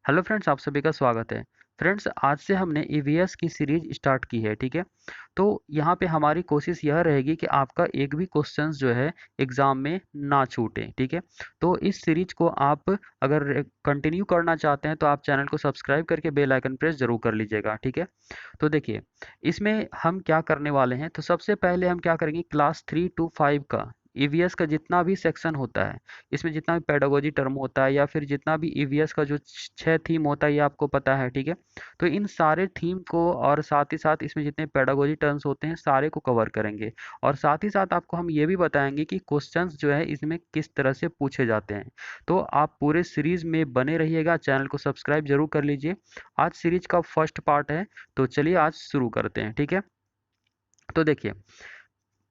Hello friends, आप सभी का स्वागत है। फ्रेंड्स, आज से हमने ईवीएस की सीरीज स्टार्ट की है, ठीक है। तो यहाँ पे हमारी कोशिश यह रहेगी कि आपका एक भी क्वेश्चंस जो है एग्जाम में ना छूटे, ठीक है। तो इस सीरीज को आप अगर कंटिन्यू करना चाहते हैं तो आप चैनल को सब्सक्राइब करके बेल आइकन प्रेस जरूर कर लीजिएगा, ठीक है। तो देखिए, इसमें हम क्या करने वाले हैं, तो सबसे पहले हम क्या करेंगे, क्लास 3 to 5 का ईवीएस का जितना भी सेक्शन होता है, इसमें जितना भी पेडागोजी टर्म होता है या फिर जितना भी ईवीएस का जो 6 थीम होता है, ये आपको पता है, ठीक है। तो इन सारे थीम को और साथ ही साथ इसमें जितने पेडागोजी टर्म्स होते हैं सारे को कवर करेंगे। और साथ ही साथ आपको हम ये भी बताएंगे कि क्वेश्चंस जो है इसमें किस तरह से पूछे जाते हैं। तो आप पूरे सीरीज में बने रहिएगा, चैनल को सब्सक्राइब जरूर कर लीजिए। आज सीरीज का फर्स्ट पार्ट है, तो चलिए आज शुरू करते हैं, ठीक है। तो देखिए,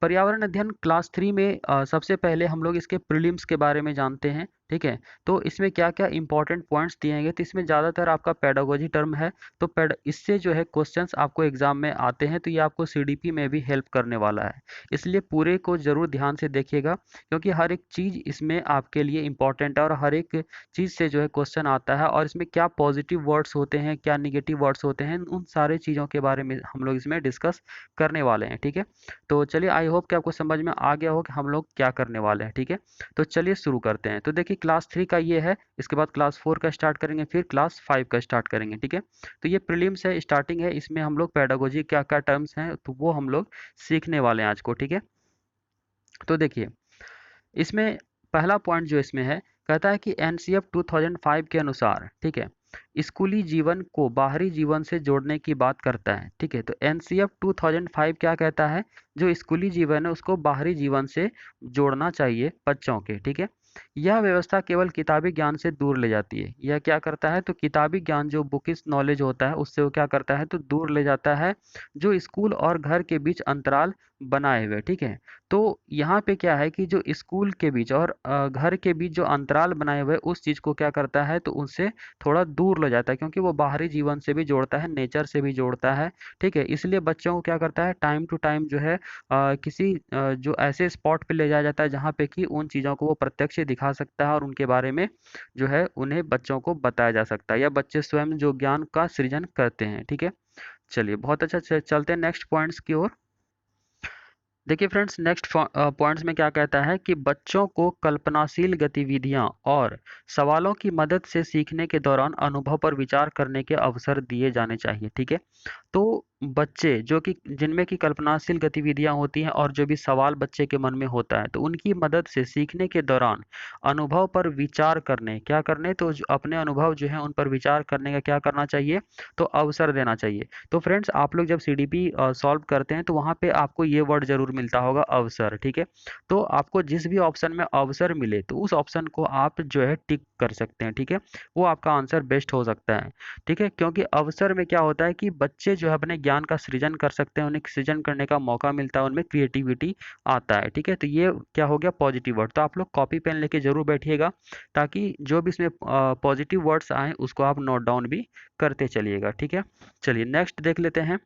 पर्यावरण अध्ययन क्लास 3 में सबसे पहले हम लोग इसके प्रीलिम्स के बारे में जानते हैं, ठीक है। तो इसमें क्या क्या इंपॉर्टेंट पॉइंट्स दिए गए, तो इसमें ज़्यादातर आपका पेडागोजी टर्म है। तो इससे जो है क्वेश्चंस आपको एग्जाम में आते हैं, तो ये आपको सीडीपी में भी हेल्प करने वाला है। इसलिए पूरे को ज़रूर ध्यान से देखिएगा, क्योंकि हर एक चीज़ इसमें आपके लिए इंपॉर्टेंट है और हर एक चीज़ से जो है क्वेश्चन आता है। और इसमें क्या पॉजिटिव वर्ड्स होते हैं, क्या निगेटिव वर्ड्स होते हैं, उन सारे चीज़ों के बारे में हम लोग इसमें डिस्कस करने वाले हैं, ठीक है। तो चलिए, आई होप कि आपको समझ में आ गया हो कि हम लोग क्या करने वाले हैं, ठीक है। तो चलिए शुरू करते हैं। तो देखिए, क्लास 3 का ये है, इसके बाद क्लास 4 का स्टार्ट करेंगे, फिर क्लास 5 का स्टार्ट करेंगे, ठीक है। तो ये प्रीलिम्स है, स्टार्टिंग है, इसमें हम लोग पेडागोजी क्या क्या टर्म्स हैं तो वो हम लोग सीखने वाले हैं आज को, ठीक है। तो देखिए, इसमें पहला पॉइंट जो इसमें है, कहता है कि एनसीएफ 2005 के अनुसार, ठीक है, स्कूली जीवन को बाहरी जीवन से जोड़ने की बात करता है, ठीक है। तो एनसीएफ 2005 क्या कहता है, जो स्कूली जीवन है उसको बाहरी जीवन से जोड़ना चाहिए बच्चों के, ठीक है। यह व्यवस्था केवल किताबी ज्ञान से दूर ले जाती है। यह क्या करता है, तो किताबी ज्ञान जो बुकिश नॉलेज होता है उससे वो क्या करता है, तो दूर ले जाता है, जो स्कूल और घर के बीच अंतराल बनाए हुए, ठीक है। तो यहाँ पे क्या है कि जो स्कूल के बीच और घर के बीच जो अंतराल बनाए हुए उस चीज़ को क्या करता है, तो उनसे थोड़ा दूर ले जाता है, क्योंकि वो बाहरी जीवन से भी जोड़ता है, नेचर से भी जोड़ता है, ठीक है। इसलिए बच्चों को क्या करता है, टाइम टू टाइम जो है किसी जो ऐसे स्पॉट पे ले जाया जाता है जहाँ पे कि उन चीज़ों को वो प्रत्यक्ष दिखा सकता है और उनके बारे में जो है उन्हें बच्चों को बताया जा सकता है, या बच्चे स्वयं जो ज्ञान का सृजन करते हैं, ठीक है। चलिए, बहुत अच्छा, चलते हैं नेक्स्ट पॉइंट्स की ओर। देखिए फ्रेंड्स, नेक्स्ट पॉइंट्स में क्या कहता है कि बच्चों को कल्पनाशील गतिविधियां और सवालों की मदद से सीखने के दौरान अनुभव पर विचार करने के अवसर दिए जाने चाहिए, ठीक है। तो बच्चे जो कि जिनमें की कल्पनाशील गतिविधियां होती हैं और जो भी सवाल बच्चे के मन में होता है, तो उनकी मदद से सीखने के दौरान अनुभव पर विचार करने, क्या करने, तो अपने अनुभव जो है उन पर विचार करने का क्या करना चाहिए, तो अवसर देना चाहिए। तो फ्रेंड्स, आप लोग जब सीडीपी सॉल्व करते हैं तो वहाँ पे आपको ये वर्ड जरूर मिलता होगा, अवसर, ठीक है। तो आपको जिस भी ऑप्शन में अवसर मिले तो उस ऑप्शन को आप जो है टिक कर सकते हैं, ठीक है। वो आपका आंसर बेस्ट हो सकता है, ठीक है। क्योंकि अवसर में क्या होता है कि बच्चे जो है अपने ज्ञान का सृजन कर सकते हैं, उन्हें सृजन करने का मौका मिलता है, उनमें क्रिएटिविटी आता है, ठीक है। तो ये क्या हो गया, पॉजिटिव वर्ड। तो आप लोग कॉपी पेन लेके जरूर बैठिएगा, ताकि जो भी इसमें पॉजिटिव वर्ड्स आए उसको आप नोट डाउन भी करते चलिएगा, ठीक है। चलिए नेक्स्ट देख लेते हैं।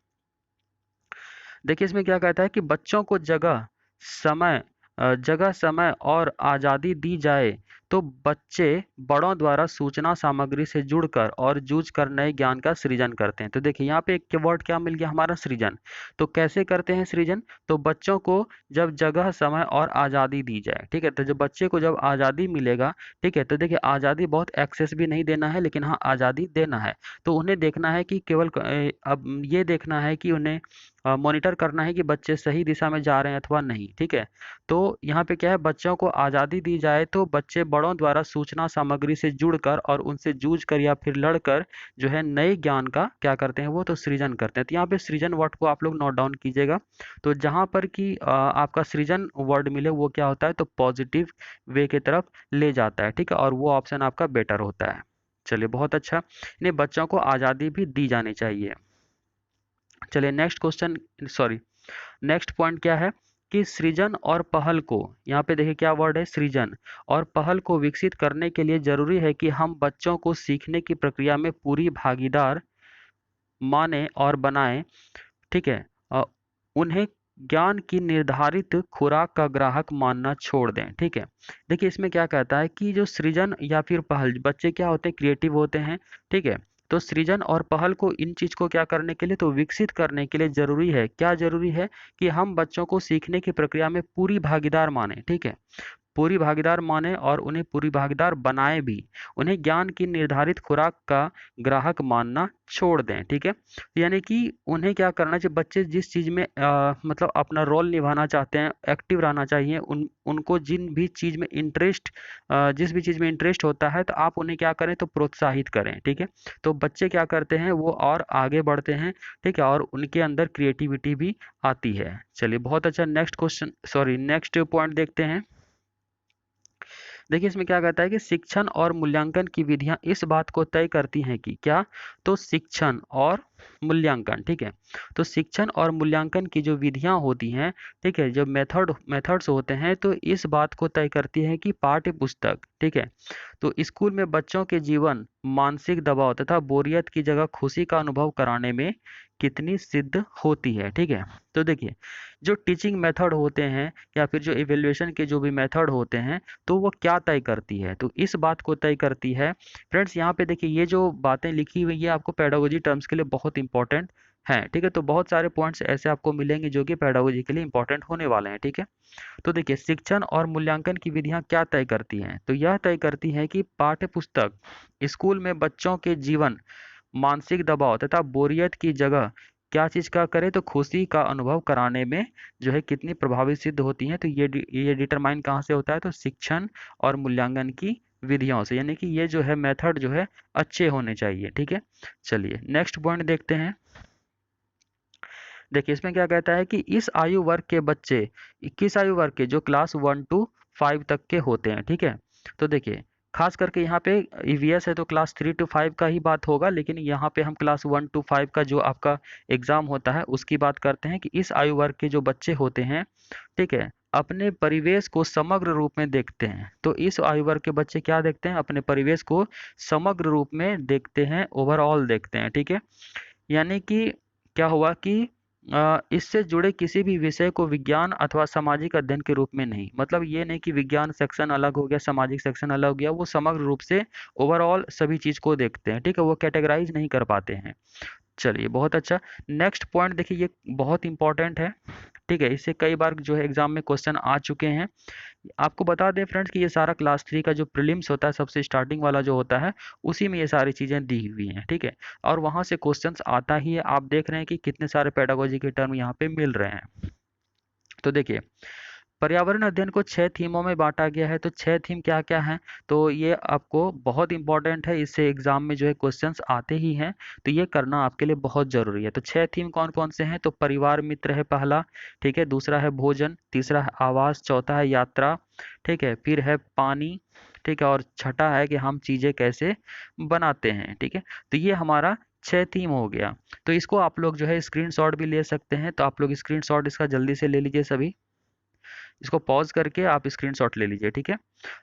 देखिए, इसमें क्या कहता है कि बच्चों को जगह समय और आज़ादी दी जाए तो बच्चे बड़ों द्वारा सूचना सामग्री से जुड़कर और जूझ कर नए ज्ञान का सृजन करते हैं। तो देखिए, यहाँ पे एक वर्ड क्या मिल गया, हमारा सृजन। तो कैसे करते हैं सृजन, तो बच्चों को जब जगह समय और आज़ादी दी जाए, ठीक है। तो जब बच्चे को जब आज़ादी मिलेगा, ठीक है, तो देखिए आज़ादी बहुत एक्सेस भी नहीं देना है, लेकिन हाँ आज़ादी देना है। तो उन्हें देखना है कि केवल अब ये देखना है कि उन्हें मॉनिटर करना है कि बच्चे सही दिशा में जा रहे हैं अथवा नहीं, ठीक है। तो यहाँ पे क्या है, बच्चों को आज़ादी दी जाए तो बच्चे बड़ों द्वारा सूचना सामग्री से जुड़कर और उनसे जूझकर या फिर लड़कर जो है नए ज्ञान का क्या करते हैं, वो तो सृजन करते हैं। तो यहाँ पे सृजन वर्ड को आप लोग नोट डाउन कीजिएगा। तो जहाँ पर कि आपका सृजन वर्ड मिले वो क्या होता है, तो पॉजिटिव वे की तरफ ले जाता है, ठीक है, और वो ऑप्शन आपका बेटर होता है। चलिए, बहुत अच्छा, इन्हें बच्चों को आज़ादी भी दी जानी चाहिए। चलिए next question, sorry, next point क्या है कि सृजन और पहल को, यहाँ पे देखिए क्या वर्ड है, सृजन और पहल को विकसित करने के लिए जरूरी है कि हम बच्चों को सीखने की प्रक्रिया में पूरी भागीदार माने और बनाएं, ठीक है। उन्हें ज्ञान की निर्धारित खुराक का ग्राहक मानना छोड़ दें। ठीक है, देखिए इसमें क्या कहता है कि जो सृजन या फिर पहल, बच्चे क्या होते हैं, क्रिएटिव होते हैं। ठीक है, तो सृजन और पहल को, इन चीज को क्या करने के लिए, तो विकसित करने के लिए जरूरी है, क्या जरूरी है कि हम बच्चों को सीखने की प्रक्रिया में पूरी भागीदार माने। ठीक है, पूरी भागीदार माने और उन्हें पूरी भागीदार बनाए भी। उन्हें ज्ञान की निर्धारित खुराक का ग्राहक मानना छोड़ दें। ठीक है, यानी कि उन्हें क्या करना चाहिए, बच्चे जिस चीज में मतलब अपना रोल निभाना चाहते हैं, एक्टिव रहना चाहिए, उनको जिन भी चीज में इंटरेस्ट, जिस भी चीज में इंटरेस्ट होता है, तो आप उन्हें क्या करें, तो प्रोत्साहित करें। ठीक है, तो बच्चे क्या करते हैं, वो और आगे बढ़ते हैं। ठीक है, और उनके अंदर क्रिएटिविटी भी आती है। चलिए बहुत अच्छा, next question, sorry next point देखते हैं। देखिए इसमें क्या कहता है कि शिक्षण और मूल्यांकन की विधियां इस बात को तय करती हैं कि क्या, तो शिक्षण और मूल्यांकन। ठीक है, तो शिक्षण और मूल्यांकन की जो विधियां होती हैं, ठीक है, जो मेथड्स होते हैं, तो इस बात को तय करती है कि पाठ्य पुस्तक, ठीक है, तो स्कूल में बच्चों के जीवन मानसिक दबाव तथा बोरियत की जगह खुशी का अनुभव कराने में कितनी सिद्ध होती है। ठीक है, तो देखिए जो टीचिंग मेथड होते हैं या फिर जो इवेल्युएशन के जो भी मेथड होते हैं, तो वो क्या तय करती है, तो इस बात को तय करती है। फ्रेंड्स यहाँ पे देखिए ये जो बातें लिखी हुई है आपको पेडागोजी टर्म्स के लिए बहुत इंपॉर्टेंट हैं। ठीक है, तो बहुत सारे पॉइंट्स ऐसे आपको मिलेंगे जो कि पेडागोजी के लिए इंपॉर्टेंट होने वाले हैं। ठीक है, तो देखिए शिक्षण और मूल्यांकन की विधियां क्या तय करती हैं, तो यह तय करती हैं कि पाठ्य पुस्तक स्कूल में बच्चों के जीवन मानसिक दबाव तथा बोरियत की जगह क्या चीज का करे, तो खुशी का अनुभव कराने में जो है कितनी प्रभावी सिद्ध होती है, तो ये डिटरमाइन कहाँ से होता है, तो शिक्षण और मूल्यांकन की विधियों से, यानी कि ये जो है मेथड जो है अच्छे होने चाहिए। ठीक है, चलिए नेक्स्ट पॉइंट देखते हैं। देखिए इसमें क्या कहता है कि इस आयु वर्ग के बच्चे, 21 आयु वर्ग के जो क्लास 1 to 5 तक के होते हैं। ठीक है, तो देखिए खास करके यहाँ पे ईवीएस है तो क्लास 3 to 5 का ही बात होगा, लेकिन यहाँ पे हम क्लास 1 to 5 का जो आपका एग्जाम होता है उसकी बात करते हैं कि इस आयु वर्ग के जो बच्चे होते हैं, ठीक है, अपने परिवेश को समग्र रूप में देखते हैं। तो इस आयु वर्ग के बच्चे क्या देखते हैं, अपने परिवेश को समग्र रूप में देखते हैं, ओवरऑल देखते हैं। ठीक है, यानी कि क्या हुआ कि इससे जुड़े किसी भी विषय को विज्ञान अथवा सामाजिक अध्ययन के रूप में नहीं, मतलब ये नहीं कि विज्ञान सेक्शन अलग हो गया, सामाजिक सेक्शन अलग हो गया, वो समग्र रूप से ओवरऑल सभी चीज को देखते हैं। ठीक है, वो कैटेगराइज नहीं कर पाते हैं। चलिए बहुत अच्छा, नेक्स्ट पॉइंट देखिए ये बहुत इंपॉर्टेंट है। ठीक है, इससे कई बार जो है एग्जाम में क्वेश्चन आ चुके हैं। आपको बता दें फ्रेंड्स कि ये सारा क्लास 3 का जो प्रीलिम्स होता है, सबसे स्टार्टिंग वाला जो होता है, उसी में ये सारी चीज़ें दी हुई हैं। ठीक है, और वहाँ से क्वेश्चंस आता ही है। आप देख रहे हैं कि कितने सारे पेडागोजी के टर्म यहाँ पे मिल रहे हैं। तो देखिए पर्यावरण अध्ययन को 6 थीमों में बांटा गया है। तो 6 थीम क्या क्या हैं, तो ये आपको बहुत इंपॉर्टेंट है, इससे एग्जाम में जो है क्वेश्चंस आते ही हैं, तो ये करना आपके लिए बहुत जरूरी है। तो 6 थीम कौन कौन से हैं, तो परिवार मित्र है पहला, ठीक है, दूसरा है भोजन, तीसरा है आवास, चौथा है यात्रा, ठीक है, फिर है पानी, ठीक है, और छठा है कि हम चीजें कैसे बनाते हैं। ठीक है, तो ये हमारा 6 थीम हो गया। तो इसको आप लोग जो है स्क्रीनशॉट भी ले सकते हैं, तो आप लोग स्क्रीनशॉट इसका जल्दी से ले लीजिए सभी, इसको पॉज करके आप स्क्रीनशॉट ले लीजिए। ठीक है,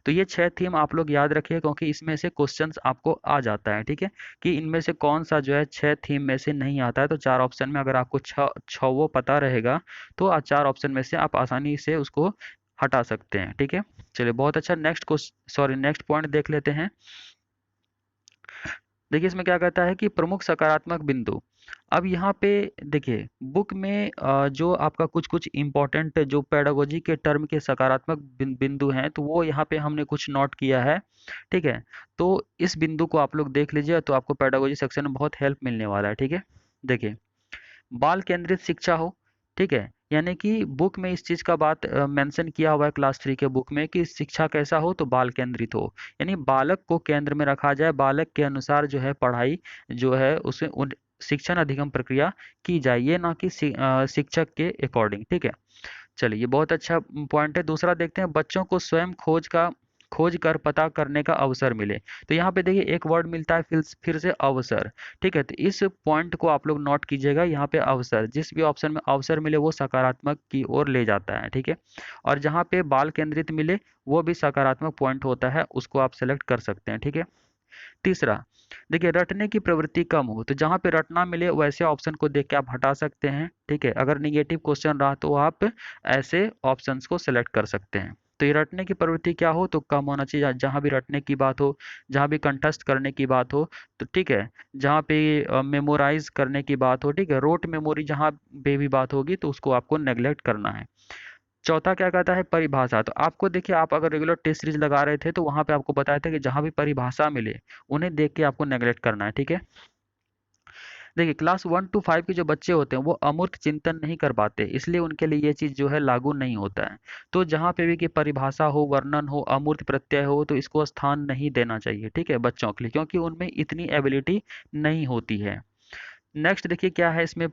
तो ये 6 थीम आप लोग याद रखिए, क्योंकि इसमें से क्वेश्चंस आपको आ जाता है। ठीक है, कि इनमें से कौन सा जो है 6 थीम में से नहीं आता है, तो 4 ऑप्शन में अगर आपको छो पता रहेगा, तो 4 ऑप्शन में से आप आसानी से उसको हटा सकते हैं। ठीक है, चलिए बहुत अच्छा, next question, sorry next point देख लेते हैं। देखिए इसमें क्या कहता है कि प्रमुख सकारात्मक बिंदु। अब यहाँ पे देखिए बुक में जो आपका कुछ कुछ इम्पोर्टेंट जो पेडागोजी के टर्म के सकारात्मक बिंदु हैं, तो वो यहाँ पे हमने कुछ नोट किया है। ठीक है, तो इस बिंदु को आप लोग देख लीजिए, तो आपको पेडागोजी सेक्शन में बहुत हेल्प मिलने वाला है। ठीक है, देखिए बाल केंद्रित शिक्षा हो। ठीक है, यानी कि बुक में इस चीज का बात मेंशन किया हुआ है क्लास 3 के बुक में कि शिक्षा कैसा हो, तो बाल केंद्रित हो, यानी बालक को केंद्र में रखा जाए, बालक के अनुसार जो है पढ़ाई जो है उसमें शिक्षण अधिगम प्रक्रिया की जाए, ये ना कि शिक्षक के अकॉर्डिंग। ठीक है, चलिए ये बहुत अच्छा पॉइंट है। दूसरा देखते हैं, बच्चों को स्वयं खोज कर पता करने का अवसर मिले। तो यहाँ पे देखिए एक वर्ड मिलता है फिर से अवसर। ठीक है, तो इस पॉइंट को आप लोग नोट कीजिएगा, यहाँ पे अवसर, जिस भी ऑप्शन में अवसर मिले वो सकारात्मक की ओर ले जाता है। ठीक है, और जहाँ पे बाल केंद्रित मिले वो भी सकारात्मक पॉइंट होता है, उसको आप सेलेक्ट कर सकते हैं। ठीक है, तीसरा देखिए रटने की प्रवृत्ति कम हो, तो जहाँ पे रटना मिले वैसे ऑप्शन को देख के आप हटा सकते हैं। ठीक है, अगर निगेटिव क्वेश्चन रहा तो आप ऐसे ऑप्शंस को सेलेक्ट कर सकते हैं। तो ये रटने की प्रवृत्ति क्या हो तो कम होना चाहिए, जहाँ भी रटने की बात हो, जहाँ भी कंठस्थ करने की बात हो, तो ठीक है, जहाँ पे मेमोराइज करने की बात हो, ठीक है, रोट मेमोरी जहाँ पे भी बात होगी तो उसको आपको नेग्लेक्ट करना है। चौथा क्या कहता है, परिभाषा। तो आपको देखिए, आप अगर रेगुलर टेस्ट सीरीज लगा रहे थे तो वहां पे आपको बताया था कि जहां भी परिभाषा मिले उन्हें देख के आपको नेगलेक्ट करना है। ठीक है, देखिए क्लास 1 to 5 के जो बच्चे होते हैं वो अमूर्त चिंतन नहीं कर पाते, इसलिए उनके लिए ये चीज जो है लागू नहीं होता है। तो जहाँ पे भी कि परिभाषा हो, वर्णन हो, अमूर्त प्रत्यय हो, तो इसको स्थान नहीं देना चाहिए, ठीक है, बच्चों के लिए, क्योंकि उनमें इतनी एबिलिटी नहीं होती है। नेक्स्ट देखिए क्या है इसमें,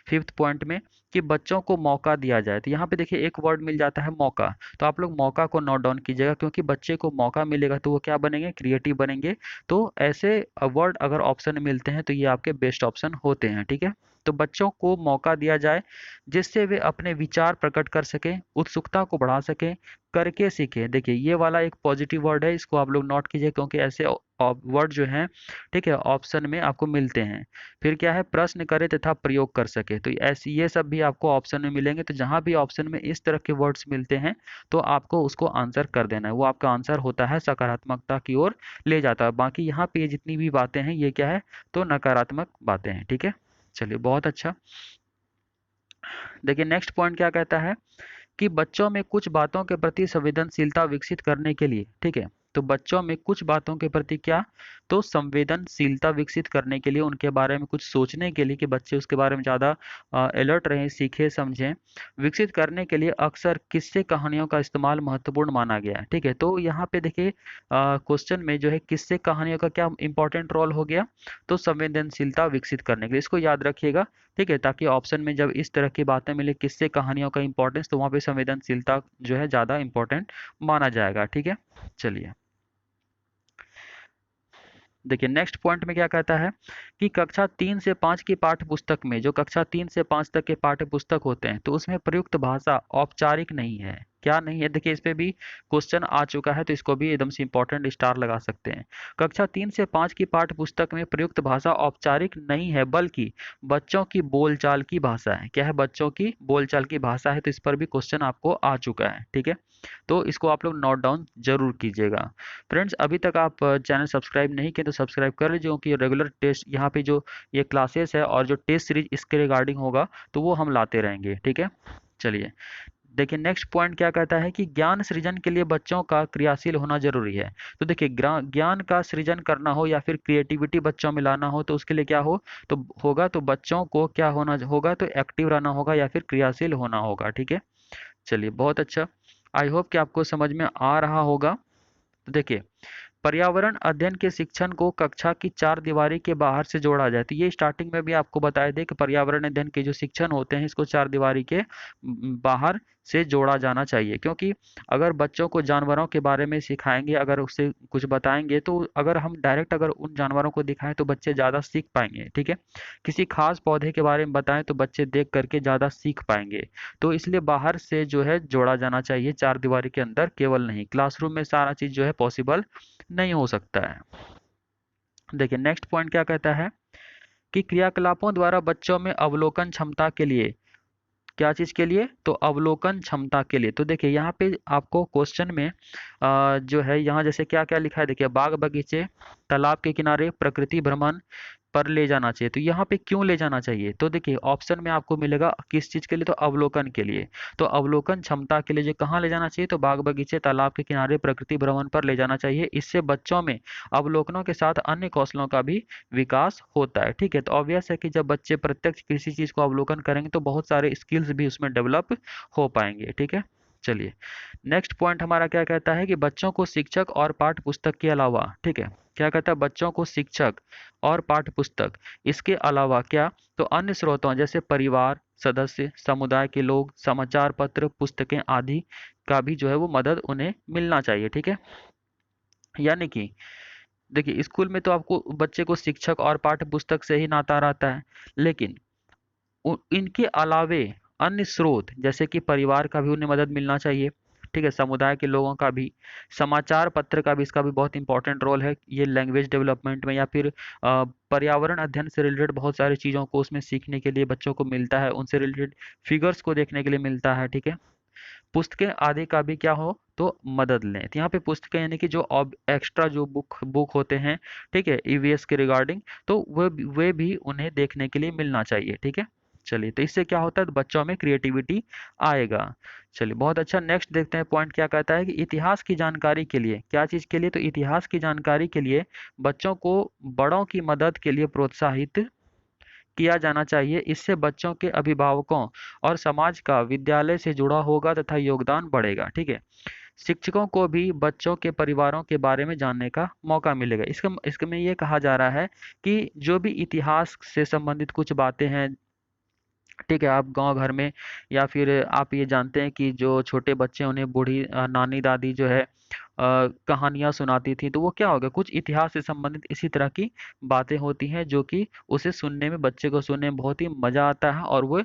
फिफ्थ पॉइंट में, कि बच्चों को मौका दिया जाए। तो यहाँ पे देखिए एक वर्ड मिल जाता है मौका, तो आप लोग मौका को नोट डाउन कीजिएगा, क्योंकि बच्चे को मौका मिलेगा तो वो क्या बनेंगे, क्रिएटिव बनेंगे। तो ऐसे वर्ड अगर ऑप्शन में मिलते हैं तो ये आपके बेस्ट ऑप्शन होते हैं। ठीक है, तो बच्चों को मौका दिया जाए जिससे वे अपने विचार प्रकट कर सकें, उत्सुकता को बढ़ा सकें, करके सीखें। देखिए ये वाला एक पॉजिटिव वर्ड है, इसको आप लोग नोट कीजिए, क्योंकि ऐसे वर्ड जो हैं, ठीक है, ऑप्शन में आपको मिलते हैं। फिर क्या है, प्रश्न करे तथा प्रयोग कर सके, तो ऐसे ये सब भी आपको ऑप्शन में मिलेंगे। तो जहां भी ऑप्शन में इस तरह के वर्ड्स मिलते हैं तो आपको उसको आंसर कर देना है, वो आपका आंसर होता है, सकारात्मकता की ओर ले जाता है। बाकी यहाँ पे ये जितनी भी बातें हैं ये क्या है, तो नकारात्मक बातें हैं। ठीक है, चलिए बहुत अच्छा। देखिए नेक्स्ट पॉइंट क्या कहता है, कि बच्चों में कुछ बातों के प्रति संवेदनशीलता विकसित करने के लिए, ठीक है, तो बच्चों में कुछ बातों के प्रति क्या, तो संवेदनशीलता विकसित करने के लिए, उनके बारे में कुछ सोचने के लिए, कि बच्चे उसके बारे में ज़्यादा अलर्ट रहें, सीखें समझें, विकसित करने के लिए अक्सर किस्से कहानियों का इस्तेमाल महत्वपूर्ण माना गया है। ठीक है, तो यहाँ पे देखिए क्वेश्चन में जो है किस्से कहानियों का क्या इंपॉर्टेंट रोल हो गया, तो संवेदनशीलता विकसित करने के लिए, इसको याद रखिएगा। ठीक है, ताकि ऑप्शन में जब इस तरह की बातें मिले, किससे कहानियों का इंपॉर्टेंस, तो वहाँ पे संवेदनशीलता जो है ज़्यादा इंपॉर्टेंट माना जाएगा। ठीक है, चलिए देखिए नेक्स्ट पॉइंट में क्या कहता है, कि कक्षा 3 से 5 की पाठ्य पुस्तक में, जो कक्षा 3 से 5 तक के पाठ्य पुस्तक होते हैं, तो उसमें प्रयुक्त भाषा औपचारिक नहीं है। क्या नहीं है, देखिए इस पे भी क्वेश्चन आ चुका है, तो इसको भी एकदम से इंपॉर्टेंट स्टार लगा सकते हैं। कक्षा 3 से 5 की पाठ्य पुस्तक में प्रयुक्त भाषा औपचारिक नहीं है, बल्कि बच्चों की बोलचाल की भाषा है। क्या है, बच्चों की बोलचाल की भाषा है, तो इस पर भी क्वेश्चन आपको आ चुका है। ठीक है, तो इसको आप लोग नोट डाउन जरूर कीजिएगा। फ्रेंड्स अभी तक आप चैनल सब्सक्राइब नहीं किए तो सब्सक्राइब कर लीजिए, क्योंकि रेगुलर टेस्ट यहाँ पे जो ये क्लासेस है और जो टेस्ट सीरीज इसके रिगार्डिंग होगा तो वो हम लाते रहेंगे। ठीक है, चलिए देखिए नेक्स्ट पॉइंट क्या कहता है, कि ज्ञान सृजन के लिए बच्चों का क्रियाशील होना जरूरी है। तो देखिए ज्ञान का सृजन करना हो या फिर क्रिएटिविटी बच्चों में लाना हो, तो उसके लिए क्या हो, तो होगा, तो बच्चों को क्या होना होगा, तो एक्टिव रहना होगा या फिर क्रियाशील होना होगा। ठीक है, चलिए बहुत अच्छा, आई होप कि आपको समझ में आ रहा होगा। तो देखिए पर्यावरण अध्ययन के शिक्षण को कक्षा की चार दीवारी के बाहर से जोड़ा जाए, तो ये स्टार्टिंग में भी आपको बताया दे कि पर्यावरण अध्ययन के जो शिक्षण होते हैं इसको चार दीवारी के बाहर से जोड़ा जाना चाहिए। क्योंकि अगर बच्चों को जानवरों के बारे में सिखाएंगे, अगर उससे कुछ बताएंगे, तो अगर हम डायरेक्ट अगर उन जानवरों को दिखाएं तो बच्चे ज़्यादा सीख पाएंगे। ठीक है, किसी खास पौधे के बारे में बताएं तो बच्चे देख करके ज़्यादा सीख पाएंगे। तो इसलिए बाहर से जो है जोड़ा जाना चाहिए, चार दीवारी के अंदर केवल नहीं। क्लासरूम में सारा चीज़ जो है पॉसिबल नहीं हो सकता है। देखिए नेक्स्ट पॉइंट क्या कहता है, कि क्रियाकलापों द्वारा बच्चों में अवलोकन क्षमता के लिए, क्या चीज के लिए, तो अवलोकन क्षमता के लिए। तो देखिए यहाँ पे आपको क्वेश्चन में जो है यहाँ जैसे क्या क्या लिखा है, देखिए बाग बगीचे, तालाब के किनारे, प्रकृति भ्रमण पर ले जाना चाहिए। तो यहाँ पे क्यों ले जाना चाहिए, तो देखिए ऑप्शन में आपको मिलेगा किस चीज के लिए, तो अवलोकन के लिए। तो अवलोकन क्षमता के लिए जो कहाँ ले जाना चाहिए, तो बाग बगीचे, तालाब के किनारे, प्रकृति भ्रमण पर ले जाना चाहिए। इससे बच्चों में अवलोकनों के साथ अन्य कौशलों का भी विकास होता है। ठीक है, तो ऑब्वियस है कि जब बच्चे प्रत्यक्ष किसी चीज को अवलोकन करेंगे तो बहुत सारे स्किल्स भी उसमें डेवलप हो पाएंगे। ठीक है, चलिए नेक्स्ट पॉइंट हमारा क्या कहता है, कि बच्चों को शिक्षक और पाठ्य पुस्तक के अलावा, ठीक है, क्या कहता है, बच्चों को शिक्षक और पाठ्य पुस्तक इसके अलावा क्या, तो अन्य स्रोतों जैसे परिवार सदस्य, समुदाय के लोग, समाचार पत्र, पुस्तकें आदि का भी जो है वो मदद उन्हें मिलना चाहिए। ठीक है, यानी कि देखिए स्कूल में तो आपको बच्चे को शिक्षक और पाठ्य पुस्तक से ही नाता रहता है, लेकिन इनके अलावे अन्य स्रोत जैसे कि परिवार का भी उन्हें मदद मिलना चाहिए। ठीक है, समुदाय के लोगों का भी, समाचार पत्र का भी, इसका भी बहुत इंपॉर्टेंट रोल है ये लैंग्वेज डेवलपमेंट में, या फिर पर्यावरण अध्ययन से रिलेटेड बहुत सारी चीज़ों को उसमें सीखने के लिए बच्चों को मिलता है, उनसे रिलेटेड फिगर्स को देखने के लिए मिलता है, ठीक है। पुस्तकें आदि का भी क्या हो तो मदद लें। तो यहाँ पे पुस्तकें यानी कि जो अब एक्स्ट्रा जो बुक बुक होते हैं, ठीक है, ईवीएस के रिगार्डिंग, तो वे भी उन्हें देखने के लिए मिलना चाहिए, ठीक है। चलिए, तो इससे क्या होता है, तो बच्चों में क्रिएटिविटी आएगा। चलिए, बहुत अच्छा। नेक्स्ट देखते हैं पॉइंट क्या कहता है कि इतिहास की जानकारी के लिए, क्या चीज़ के लिए, तो इतिहास की जानकारी के लिए बच्चों को बड़ों की मदद के लिए प्रोत्साहित किया जाना चाहिए। इससे बच्चों के अभिभावकों और समाज का विद्यालय से जुड़ा होगा तथा योगदान बढ़ेगा, ठीक है। शिक्षकों को भी बच्चों के परिवारों के बारे में जानने का मौका मिलेगा। इसमें ये कहा जा रहा है कि जो भी इतिहास से संबंधित कुछ बातें हैं, ठीक है, आप गांव घर में, या फिर आप ये जानते हैं कि जो छोटे बच्चे हैं, उन्हें बूढ़ी नानी दादी जो है कहानियाँ सुनाती थी, तो वो क्या होगा, कुछ इतिहास से संबंधित इसी तरह की बातें होती हैं जो कि उसे सुनने में, बच्चे को सुनने में बहुत ही मज़ा आता है, और वो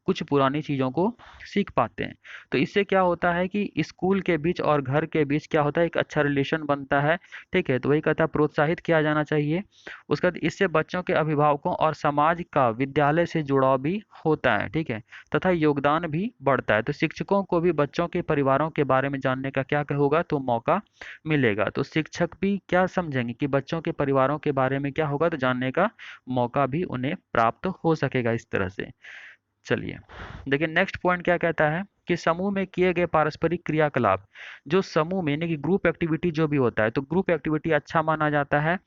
कुछ पुरानी चीज़ों को सीख पाते हैं। तो इससे क्या होता है कि स्कूल के बीच और घर के बीच क्या होता है, एक अच्छा रिलेशन बनता है, ठीक है। तो वही कहता है प्रोत्साहित किया जाना चाहिए। उसके बाद इससे बच्चों के अभिभावकों और समाज का विद्यालय से जुड़ाव भी होता है, ठीक है, तथा योगदान भी बढ़ता है। तो शिक्षकों को भी बच्चों के परिवारों के बारे में जानने का क्या होगा, तो मौका मिलेगा। तो शिक्षक भी क्या समझेंगे कि बच्चों के परिवारों के बारे में क्या होगा, तो जानने का मौका भी उन्हें प्राप्त हो सकेगा इस तरह से। चलिए, देखिए नेक्स्ट पॉइंट क्या कहता है कि समूह में किए गए पारस्परिक क्रियाकलाप, जो समूह में यानी कि ग्रुप एक्टिविटी जो भी होता है, तो ग्रुप एक्टिविटी अच्छा माना जाता है,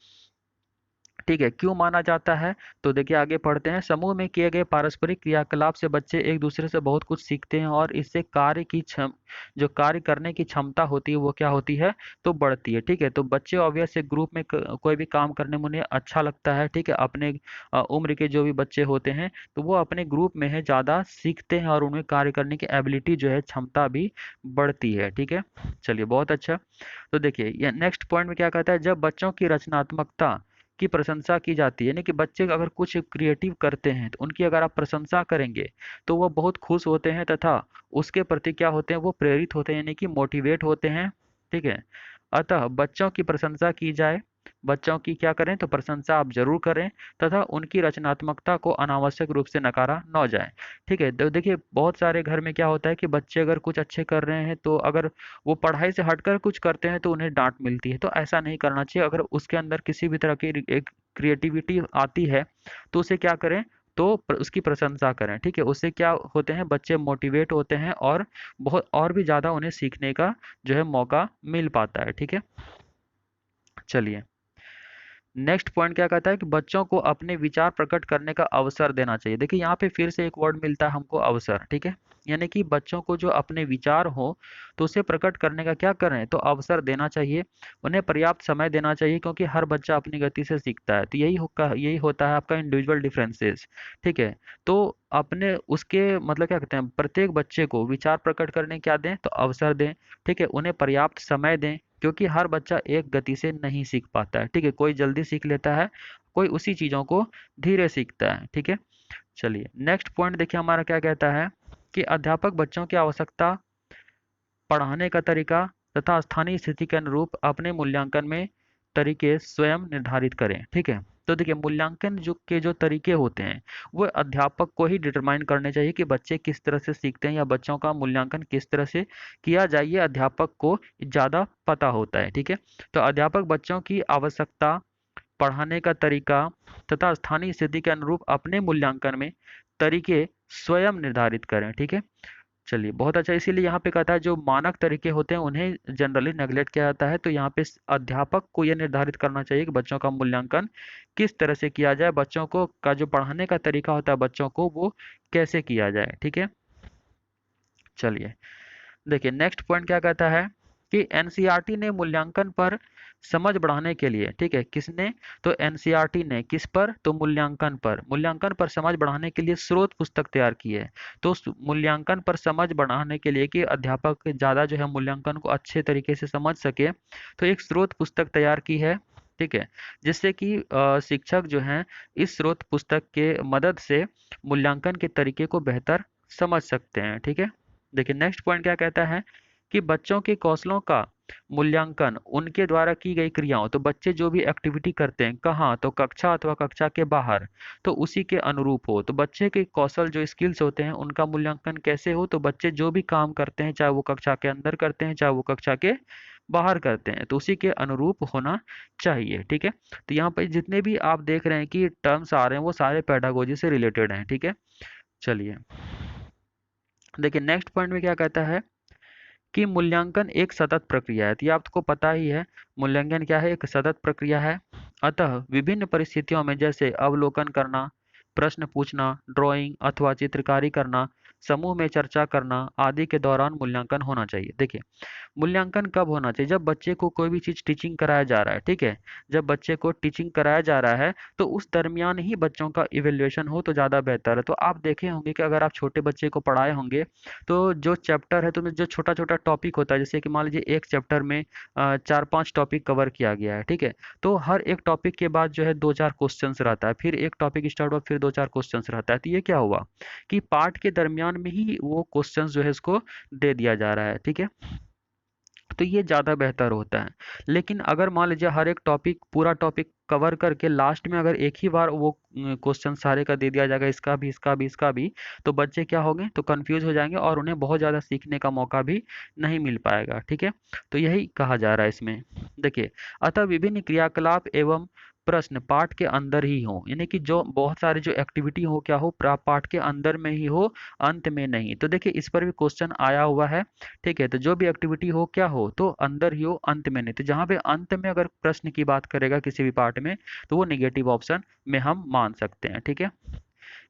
ठीक है। क्यों माना जाता है, तो देखिए आगे पढ़ते हैं। समूह में किए गए पारस्परिक क्रियाकलाप से बच्चे एक दूसरे से बहुत कुछ सीखते हैं, और इससे जो कार्य करने की क्षमता होती है वो क्या होती है, तो बढ़ती है, ठीक है। तो बच्चे ऑब्वियस ग्रुप में कोई भी काम करने में उन्हें अच्छा लगता है, ठीक है। अपने उम्र के जो भी बच्चे होते हैं, तो वो अपने ग्रुप में है ज़्यादा सीखते हैं, और उनमें कार्य करने की एबिलिटी जो है, क्षमता भी बढ़ती है, ठीक है। चलिए, बहुत अच्छा। तो देखिए ये नेक्स्ट पॉइंट में क्या कहता है, जब बच्चों की रचनात्मकता की प्रशंसा की जाती है, यानी कि बच्चे अगर कुछ क्रिएटिव करते हैं, तो उनकी अगर आप प्रशंसा करेंगे, तो वो बहुत खुश होते हैं, तथा उसके प्रति क्या होते हैं, वो प्रेरित होते हैं, यानी कि मोटिवेट होते हैं, ठीक है। अतः बच्चों की प्रशंसा की जाए, बच्चों की क्या करें, तो प्रशंसा आप जरूर करें, तथा उनकी रचनात्मकता को अनावश्यक रूप से नकारा न जाए, ठीक है। तो देखिए बहुत सारे घर में क्या होता है कि बच्चे अगर कुछ अच्छे कर रहे हैं, तो अगर वो पढ़ाई से हटकर कुछ करते हैं, तो उन्हें डांट मिलती है। तो ऐसा नहीं करना चाहिए। अगर उसके अंदर किसी भी तरह की एक क्रिएटिविटी आती है, तो उसे क्या करें, तो उसकी प्रशंसा करें, ठीक है। उससे क्या होते हैं, बच्चे मोटिवेट होते हैं, और बहुत और भी ज़्यादा उन्हें सीखने का जो है मौका मिल पाता है, ठीक है। चलिए, नेक्स्ट पॉइंट क्या कहता है कि बच्चों को अपने विचार प्रकट करने का अवसर देना चाहिए। देखिए यहाँ पे फिर से एक वर्ड मिलता है हमको, अवसर, ठीक है। यानी कि बच्चों को जो अपने विचार हो, तो उसे प्रकट करने का क्या करें, तो अवसर देना चाहिए। उन्हें पर्याप्त समय देना चाहिए, क्योंकि हर बच्चा अपनी गति से सीखता है। तो यही होता है आपका इंडिविजुअल डिफरेंसेस, ठीक है। तो अपने उसके मतलब क्या कहते हैं, प्रत्येक बच्चे को विचार प्रकट करने क्या दें, तो अवसर दें, ठीक है। उन्हें पर्याप्त समय दें, क्योंकि हर बच्चा एक गति से नहीं सीख पाता है, ठीक है। कोई जल्दी सीख लेता है, कोई उसी चीज़ों को धीरे सीखता है, ठीक है। चलिए, नेक्स्ट पॉइंट देखिए हमारा क्या कहता है कि अध्यापक बच्चों की आवश्यकता, पढ़ाने का तरीका तथा स्थानीय स्थिति के अनुरूप अपने मूल्यांकन में तरीके स्वयं निर्धारित करें, ठीक है। तो देखिए मूल्यांकन जो तरीके होते हैं, वो अध्यापक को ही डिटरमाइन करने चाहिए कि बच्चे किस तरह से सीखते हैं, या बच्चों का मूल्यांकन किस तरह से किया जाए, ये अध्यापक को ज़्यादा पता होता है, ठीक है। तो अध्यापक बच्चों की आवश्यकता, पढ़ाने का तरीका तथा स्थानीय स्थिति के अनुरूप अपने मूल्यांकन में तरीके स्वयं निर्धारित करें, ठीक है। चलिए, बहुत अच्छा। इसीलिए यहाँ पे कहता है जो मानक तरीके होते हैं उन्हें जनरली नेग्लेक्ट किया जाता है। तो यहाँ पे अध्यापक को यह निर्धारित करना चाहिए कि बच्चों का मूल्यांकन किस तरह से किया जाए, बच्चों को का जो पढ़ाने का तरीका होता है बच्चों को, वो कैसे किया जाए, ठीक है। चलिए, देखिए नेक्स्ट पॉइंट क्या कहता है कि एनसीईआरटी ने मूल्यांकन पर समझ बढ़ाने के लिए, ठीक है, किसने, तो एनसीईआरटी ने किस पर, तो मूल्यांकन पर समझ बढ़ाने के लिए स्रोत पुस्तक तैयार की है। तो उस मूल्यांकन पर समझ बढ़ाने के लिए कि अध्यापक ज़्यादा जो है मूल्यांकन को अच्छे तरीके से समझ सके, तो एक स्रोत पुस्तक तैयार की है, ठीक है। जिससे कि शिक्षक जो हैं इस स्रोत पुस्तक के मदद से मूल्यांकन के तरीके को बेहतर समझ सकते हैं, ठीक है। देखिए नेक्स्ट पॉइंट क्या कहता है कि बच्चों के कौशलों का मूल्यांकन उनके द्वारा की गई क्रियाओं, तो बच्चे जो भी एक्टिविटी करते हैं कहाँ, तो कक्षा अथवा कक्षा के बाहर, तो उसी के अनुरूप हो। तो बच्चे के कौशल जो स्किल्स होते हैं उनका मूल्यांकन कैसे हो, तो बच्चे जो भी काम करते हैं चाहे वो कक्षा के अंदर करते हैं चाहे वो कक्षा के बाहर करते हैं, तो उसी के अनुरूप होना चाहिए। ठीक है, तो यहाँ पर जितने भी आप देख रहे हैं कि टर्म्स आ रहे हैं वो सारे पेडागोजी से रिलेटेड हैं। ठीक है, चलिए देखिए नेक्स्ट पॉइंट में क्या कहता है कि मूल्यांकन एक सतत प्रक्रिया है। तो ये आपको पता ही है, मूल्यांकन क्या है, एक सतत प्रक्रिया है। अतः विभिन्न परिस्थितियों में जैसे अवलोकन करना, प्रश्न पूछना, ड्राइंग अथवा चित्रकारी करना, समूह में चर्चा करना आदि के दौरान मूल्यांकन होना चाहिए। देखिए मूल्यांकन कब होना चाहिए, जब बच्चे को कोई भी चीज़ टीचिंग कराया जा रहा है। ठीक है, जब बच्चे को टीचिंग कराया जा रहा है तो उस दरमियान ही बच्चों का इवेल्युएशन हो तो ज़्यादा बेहतर है। तो आप देखे होंगे कि अगर आप छोटे बच्चे को पढ़ाए होंगे तो जो चैप्टर है तो जो छोटा छोटा टॉपिक होता है, जैसे कि मान लीजिए एक चैप्टर में 4-5 टॉपिक कवर किया गया है। ठीक है, तो हर एक टॉपिक के बाद जो है 2-4 क्वेश्चंस रहता है, फिर एक टॉपिक स्टार्ट हुआ फिर 2-4 क्वेश्चंस रहता है। तो ये क्या हुआ कि पार्ट के दरमियान में ही वो क्वेश्चंस जो है इसको दे दिया जा रहा है। ठीक है, तो ये ज़्यादा बेहतर होता है। लेकिन अगर मान लीजिए हर एक टॉपिक पूरा टॉपिक कवर करके लास्ट में अगर एक ही बार वो क्वेश्चन सारे का दे दिया जाएगा, इसका भी इसका भी इसका भी, तो बच्चे क्या होंगे, तो कंफ्यूज हो जाएंगे और उन्हें बहुत ज़्यादा सीखने का मौका भी नहीं मिल पाएगा। ठीक है, तो यही कहा जा रहा है इसमें। देखिए अतः विभिन्न क्रियाकलाप एवं प्रश्न पाठ के अंदर ही हो, यानी कि जो बहुत सारी जो एक्टिविटी हो क्या हो, पाठ के अंदर में ही हो, अंत में नहीं। तो देखिए इस पर भी क्वेश्चन आया हुआ है। ठीक है, तो जो भी एक्टिविटी हो क्या हो, तो अंदर ही हो अंत में नहीं। तो जहाँ पे अंत में अगर प्रश्न की बात करेगा किसी भी पार्ट में तो वो निगेटिव ऑप्शन में हम मान सकते हैं। ठीक है,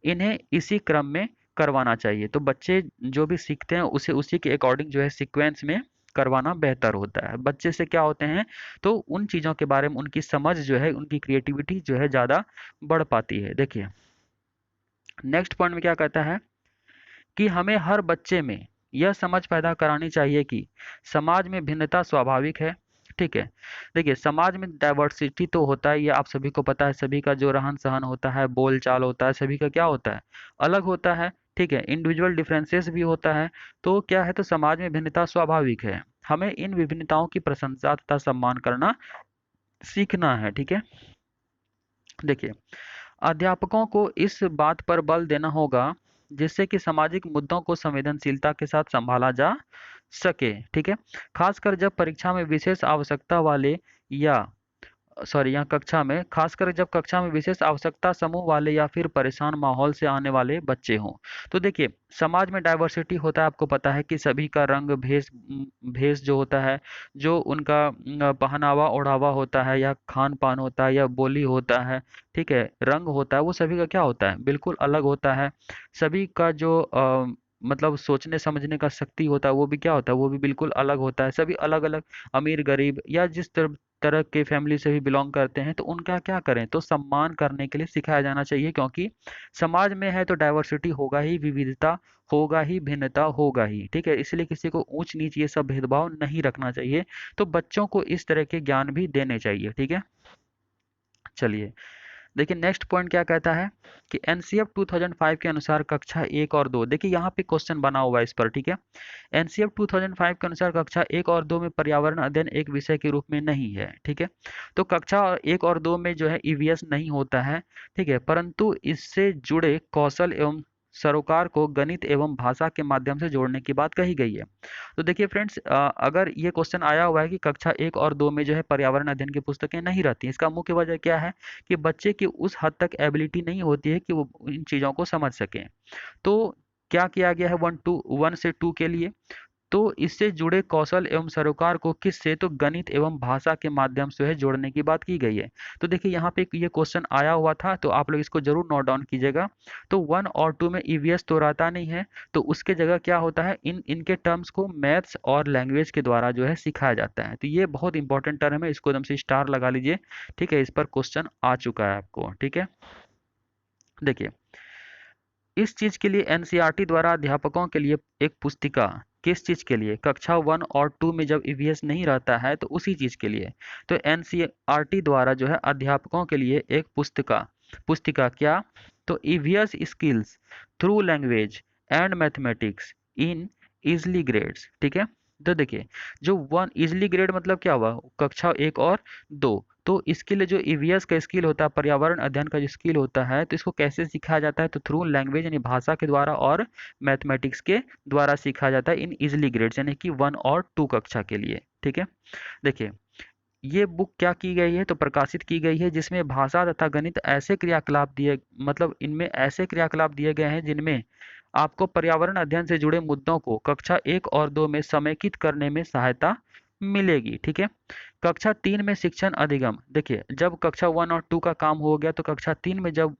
इन्हें इसी क्रम में करवाना चाहिए। तो बच्चे जो भी सीखते हैं उसे उसी के अकॉर्डिंग जो है सीक्वेंस में करवाना बेहतर होता है। बच्चे से क्या होते हैं, तो उन चीज़ों के बारे में उनकी समझ जो है, उनकी क्रिएटिविटी जो है ज़्यादा बढ़ पाती है। देखिए नेक्स्ट पॉइंट में क्या कहता है कि हमें हर बच्चे में यह समझ पैदा करानी चाहिए कि समाज में भिन्नता स्वाभाविक है। ठीक है, देखिए समाज में डाइवर्सिटी तो होता है, ये आप सभी को पता है, सभी का जो रहन सहन होता है, बोल चाल होता है, सभी का क्या होता है, अलग होता है। ठीक है, इंडिविजुअल डिफरेंसेस भी होता है। तो क्या है, तो समाज में भिन्नता स्वाभाविक है, हमें इन विभिन्नताओं की प्रशंसा तथा सम्मान करना सीखना है। ठीक है, देखिए अध्यापकों को इस बात पर बल देना होगा जिससे कि सामाजिक मुद्दों को संवेदनशीलता के साथ संभाला जा सके। ठीक है, खासकर जब परीक्षा में विशेष आवश्यकता वाले या यहाँ कक्षा में, खासकर जब कक्षा में विशेष आवश्यकता समूह वाले या फिर परेशान माहौल से आने वाले बच्चे हों। तो देखिए समाज में डाइवर्सिटी होता है, आपको पता है कि सभी का रंग भेष भेष जो होता है, जो उनका पहनावा ओढ़ावा होता है या खान पान होता है या बोली होता है, ठीक है, रंग होता है, वो सभी का क्या होता है, बिल्कुल अलग होता है। सभी का जो मतलब सोचने समझने का शक्ति होता है वो भी क्या होता है, वो भी बिल्कुल अलग होता है। सभी अलग अलग अमीर गरीब या जिस तरह तरह के फैमिली से भी बिलोंग करते हैं, तो उनका क्या करें, तो सम्मान करने के लिए सिखाया जाना चाहिए। क्योंकि समाज में है तो डाइवर्सिटी होगा ही, विविधता होगा ही, भिन्नता होगा ही। ठीक है, इसलिए किसी को ऊंच नीच ये सब भेदभाव नहीं रखना चाहिए। तो बच्चों को इस तरह के ज्ञान भी देने चाहिए। ठीक है, चलिए देखिए नेक्स्ट पॉइंट क्या कहता है कि एनसीएफ 2005 के अनुसार कक्षा 1 और 2, देखिए यहाँ पे क्वेश्चन बना हुआ है इस पर। ठीक है, एनसीएफ 2005 के अनुसार कक्षा 1 और 2 में पर्यावरण अध्ययन एक विषय के रूप में नहीं है। ठीक है, तो कक्षा 1 और 2 में जो है ईवीएस नहीं होता है। ठीक है, परंतु इससे जुड़े कौशल एवं सरोकार को गणित एवं भाषा के माध्यम से जोड़ने की बात कही गई है। तो देखिए फ्रेंड्स, अगर ये क्वेश्चन आया हुआ है कि कक्षा 1 और 2 में जो है पर्यावरण अध्ययन की पुस्तकें नहीं रहती, इसका मुख्य वजह क्या है कि बच्चे की उस हद तक एबिलिटी नहीं होती है कि वो इन चीज़ों को समझ सकें। तो क्या किया गया है 1 से 2 के लिए, तो इससे जुड़े कौशल एवं सरोकार को किससे, तो गणित एवं भाषा के माध्यम से है जोड़ने की बात की गई है। तो देखिए यहाँ पे ये क्वेश्चन आया हुआ था, तो आप लोग इसको जरूर नोट डाउन कीजिएगा। तो 1 और 2 में ईवीएस तो रहता नहीं है, तो उसके जगह क्या होता है, इनके टर्म्स को मैथ्स और लैंग्वेज के द्वारा जो है सिखाया जाता है। तो ये बहुत इंपॉर्टेंट टर्म है, इसको एकदम से स्टार लगा लीजिए। ठीक है, इस पर क्वेश्चन आ चुका है आपको। ठीक है, देखिए इस चीज के लिए एनसीईआरटी द्वारा अध्यापकों के लिए एक पुस्तिका, किस चीज के लिए, कक्षा 1 और 2 में जब ईवीएस नहीं रहता है तो उसी चीज के लिए, तो एनसीईआरटी द्वारा जो है अध्यापकों के लिए एक पुस्तिका, पुस्तिका क्या, तो EVS skills through language and mathematics in easily grades. ठीक है, तो देखिए, जो वन इजली ग्रेड मतलब क्या हुआ, कक्षा 1 और 2। तो इसके लिए जो ईवीएस का स्किल होता है, पर्यावरण अध्ययन का जो स्किल होता है, तो इसको कैसे सिखाया जाता है, तो थ्रू लैंग्वेज यानी भाषा के द्वारा और मैथमेटिक्स के द्वारा सीखा जाता है इन इजली ग्रेड्स यानी कि 1 और 2 कक्षा के लिए। ठीक है, देखिए ये बुक क्या की गई है, तो प्रकाशित की गई है जिसमें भाषा तथा गणित ऐसे क्रियाकलाप दिए, मतलब इनमें ऐसे क्रियाकलाप दिए गए हैं जिनमें आपको पर्यावरण अध्ययन से जुड़े मुद्दों को कक्षा 1 और 2 में समेकित करने में सहायता मिलेगी। ठीक है, कक्षा 3 में शिक्षण अधिगम, देखिए जब कक्षा 1 और 2 का काम हो गया तो कक्षा 3 में जब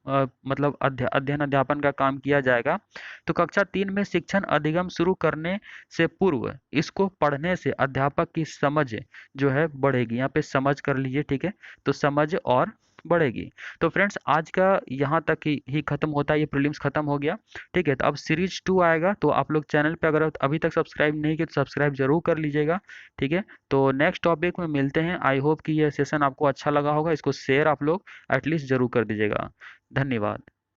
मतलब अध्ययन अध्यापन का काम किया जाएगा, तो कक्षा 3 में शिक्षण अधिगम शुरू करने से पूर्व इसको पढ़ने से अध्यापक की समझ जो है बढ़ेगी। यहाँ पे समझ कर लीजिए, ठीक है, तो समझ और बढ़ेगी। तो फ्रेंड्स आज का यहाँ तक ही खत्म होता है, ये प्रीलिम्स खत्म हो गया। ठीक है, तो अब सीरीज 2 आएगा, तो आप लोग चैनल पे अगर अभी तक सब्सक्राइब नहीं किए तो सब्सक्राइब जरूर कर लीजिएगा। ठीक है, तो नेक्स्ट टॉपिक में मिलते हैं। आई होप कि यह सेशन आपको अच्छा लगा होगा, इसको शेयर आप लोग एटलीस्ट जरूर कर दीजिएगा। धन्यवाद।